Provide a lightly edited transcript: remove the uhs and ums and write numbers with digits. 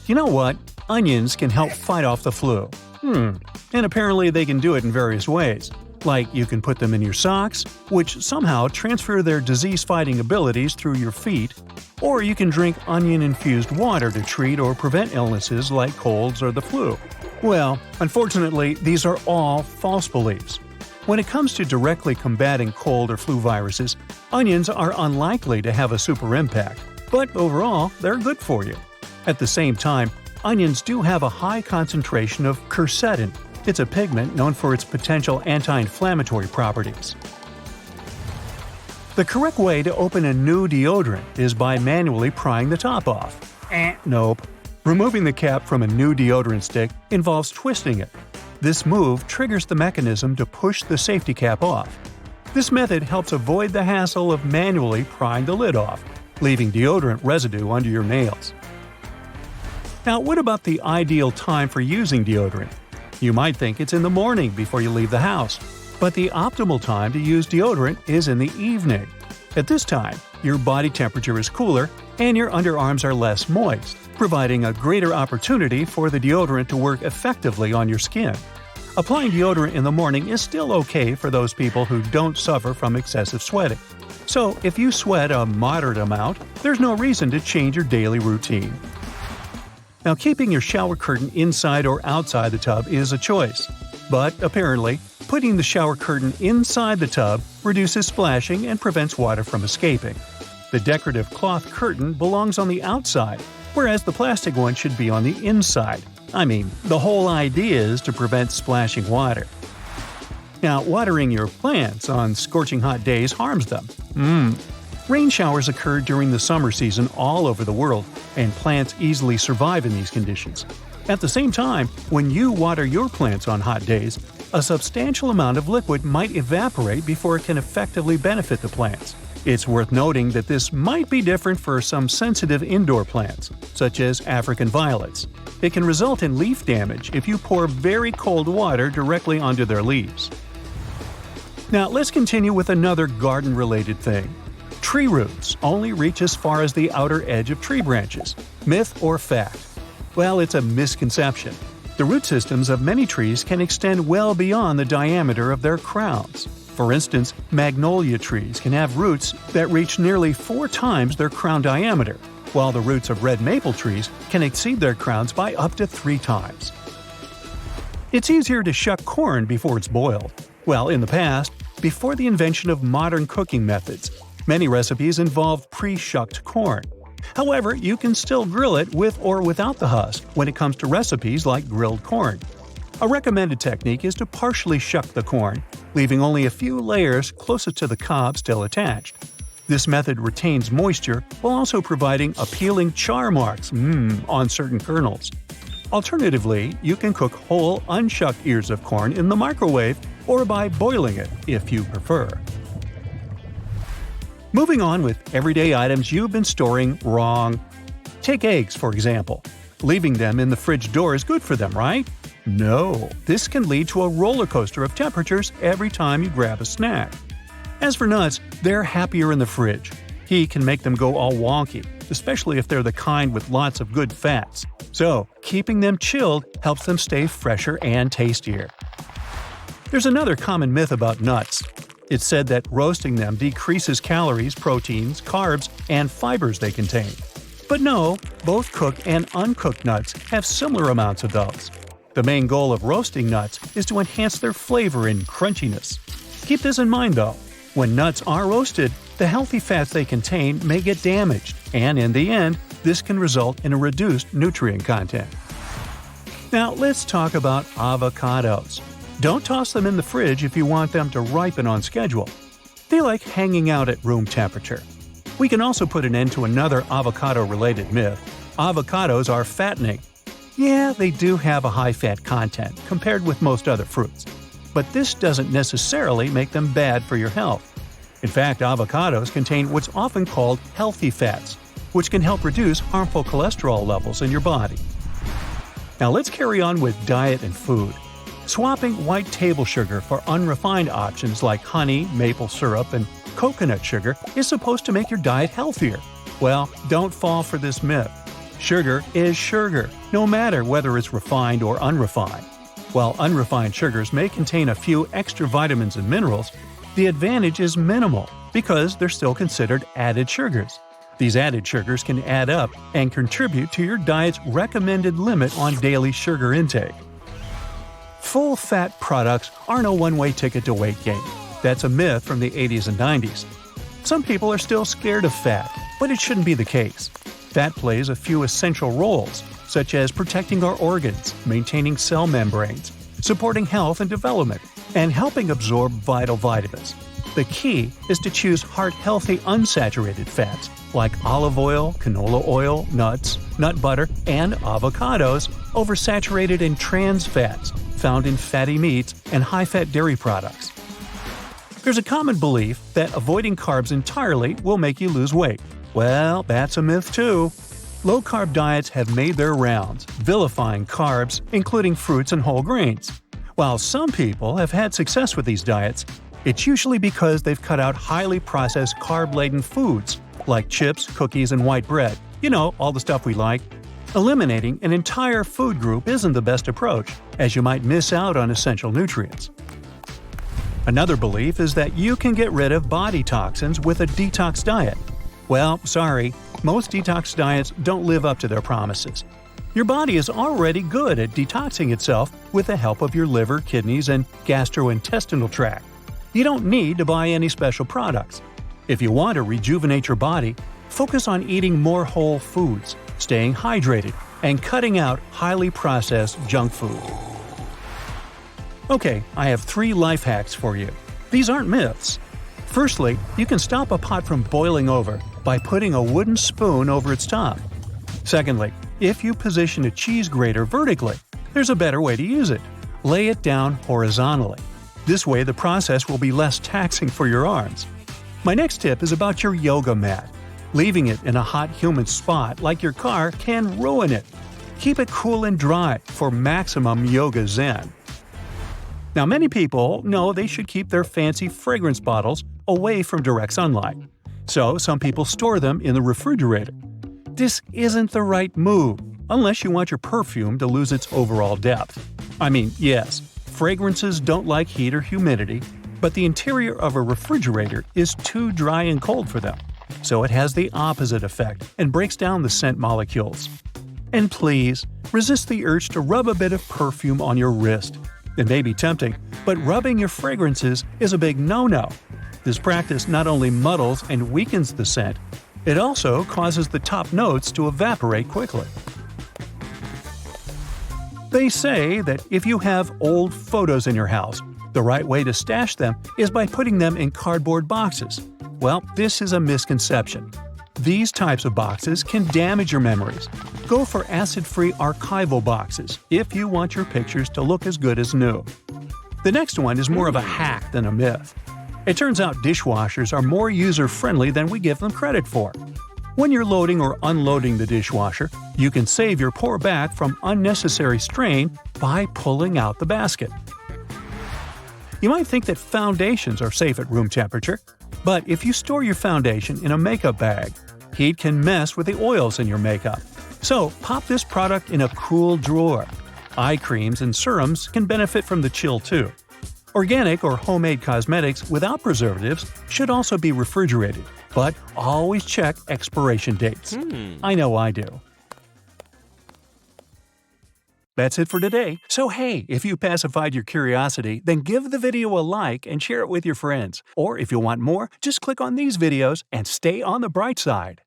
You know what? Onions can help fight off the flu. And apparently they can do it in various ways. Like you can put them in your socks, which somehow transfer their disease-fighting abilities through your feet, or you can drink onion-infused water to treat or prevent illnesses like colds or the flu. Well, unfortunately, these are all false beliefs. When it comes to directly combating cold or flu viruses, onions are unlikely to have a super impact, but overall, they're good for you. At the same time, onions do have a high concentration of quercetin. It's a pigment known for its potential anti-inflammatory properties. The correct way to open a new deodorant is by manually prying the top off. Nope. Removing the cap from a new deodorant stick involves twisting it. This move triggers the mechanism to push the safety cap off. This method helps avoid the hassle of manually prying the lid off, leaving deodorant residue under your nails. Now, what about the ideal time for using deodorant? You might think it's in the morning before you leave the house, but the optimal time to use deodorant is in the evening. At this time, your body temperature is cooler and your underarms are less moist, providing a greater opportunity for the deodorant to work effectively on your skin. Applying deodorant in the morning is still okay for those people who don't suffer from excessive sweating. So, if you sweat a moderate amount, there's no reason to change your daily routine. Now, keeping your shower curtain inside or outside the tub is a choice. But apparently, putting the shower curtain inside the tub reduces splashing and prevents water from escaping. The decorative cloth curtain belongs on the outside, whereas the plastic one should be on the inside. I mean, the whole idea is to prevent splashing water. Now, watering your plants on scorching hot days harms them. Rain showers occur during the summer season all over the world, and plants easily survive in these conditions. At the same time, when you water your plants on hot days, a substantial amount of liquid might evaporate before it can effectively benefit the plants. It's worth noting that this might be different for some sensitive indoor plants, such as African violets. It can result in leaf damage if you pour very cold water directly onto their leaves. Now, let's continue with another garden-related thing. Tree roots only reach as far as the outer edge of tree branches. Myth or fact? Well, it's a misconception. The root systems of many trees can extend well beyond the diameter of their crowns. For instance, magnolia trees can have roots that reach nearly 4 times their crown diameter, while the roots of red maple trees can exceed their crowns by up to 3 times. It's easier to shuck corn before it's boiled. Well, in the past, before the invention of modern cooking methods, many recipes involved pre-shucked corn. However, you can still grill it with or without the husk when it comes to recipes like grilled corn. A recommended technique is to partially shuck the corn, leaving only a few layers closest to the cob still attached. This method retains moisture while also providing appealing char marks on certain kernels. Alternatively, you can cook whole, unshucked ears of corn in the microwave or by boiling it, if you prefer. Moving on with everyday items you've been storing wrong. Take eggs, for example. Leaving them in the fridge door is good for them, right? No, this can lead to a roller coaster of temperatures every time you grab a snack. As for nuts, they're happier in the fridge. Heat can make them go all wonky, especially if they're the kind with lots of good fats. So, keeping them chilled helps them stay fresher and tastier. There's another common myth about nuts. It's said that roasting them decreases calories, proteins, carbs, and fibers they contain. But no, both cooked and uncooked nuts have similar amounts of those. The main goal of roasting nuts is to enhance their flavor and crunchiness. Keep this in mind though. When nuts are roasted, the healthy fats they contain may get damaged, and in the end, this can result in a reduced nutrient content. Now let's talk about avocados. Don't toss them in the fridge if you want them to ripen on schedule. They like hanging out at room temperature. We can also put an end to another avocado-related myth. Avocados are fattening. Yeah, they do have a high fat content compared with most other fruits. But this doesn't necessarily make them bad for your health. In fact, avocados contain what's often called healthy fats, which can help reduce harmful cholesterol levels in your body. Now let's carry on with diet and food. Swapping white table sugar for unrefined options like honey, maple syrup, and coconut sugar is supposed to make your diet healthier. Well, don't fall for this myth. Sugar is sugar, no matter whether it's refined or unrefined. While unrefined sugars may contain a few extra vitamins and minerals, the advantage is minimal because they're still considered added sugars. These added sugars can add up and contribute to your diet's recommended limit on daily sugar intake. Full-fat products aren't a one-way ticket to weight gain. That's a myth from the 80s and 90s. Some people are still scared of fat, but it shouldn't be the case. Fat plays a few essential roles, such as protecting our organs, maintaining cell membranes, supporting health and development, and helping absorb vital vitamins. The key is to choose heart-healthy unsaturated fats like olive oil, canola oil, nuts, nut butter, and avocados over saturated and trans fats found in fatty meats and high-fat dairy products. There's a common belief that avoiding carbs entirely will make you lose weight. Well, that's a myth too. Low-carb diets have made their rounds, vilifying carbs, including fruits and whole grains. While some people have had success with these diets, it's usually because they've cut out highly processed carb-laden foods like chips, cookies, and white bread. You know, all the stuff we like. Eliminating an entire food group isn't the best approach, as you might miss out on essential nutrients. Another belief is that you can get rid of body toxins with a detox diet. Well, sorry, most detox diets don't live up to their promises. Your body is already good at detoxing itself with the help of your liver, kidneys, and gastrointestinal tract. You don't need to buy any special products. If you want to rejuvenate your body, focus on eating more whole foods, staying hydrated, and cutting out highly processed junk food. Okay, I have 3 life hacks for you. These aren't myths. Firstly, you can stop a pot from boiling over by putting a wooden spoon over its top. Secondly, if you position a cheese grater vertically, there's a better way to use it. Lay it down horizontally. This way the process will be less taxing for your arms. My next tip is about your yoga mat. Leaving it in a hot, humid spot like your car can ruin it. Keep it cool and dry for maximum yoga zen. Now, many people know they should keep their fancy fragrance bottles away from direct sunlight. So, some people store them in the refrigerator. This isn't the right move, unless you want your perfume to lose its overall depth. I mean, yes, fragrances don't like heat or humidity, but the interior of a refrigerator is too dry and cold for them. So it has the opposite effect and breaks down the scent molecules. And please, resist the urge to rub a bit of perfume on your wrist. It may be tempting, but rubbing your fragrances is a big no-no. This practice not only muddles and weakens the scent, it also causes the top notes to evaporate quickly. They say that if you have old photos in your house, the right way to stash them is by putting them in cardboard boxes. Well, this is a misconception. These types of boxes can damage your memories. Go for acid-free archival boxes if you want your pictures to look as good as new. The next one is more of a hack than a myth. It turns out dishwashers are more user-friendly than we give them credit for. When you're loading or unloading the dishwasher, you can save your poor back from unnecessary strain by pulling out the basket. You might think that foundations are safe at room temperature, but if you store your foundation in a makeup bag, heat can mess with the oils in your makeup. So pop this product in a cool drawer. Eye creams and serums can benefit from the chill too. Organic or homemade cosmetics without preservatives should also be refrigerated, but always check expiration dates. I know I do. That's it for today. So hey, if you pacified your curiosity, then give the video a like and share it with your friends. Or if you want more, just click on these videos and stay on the bright side.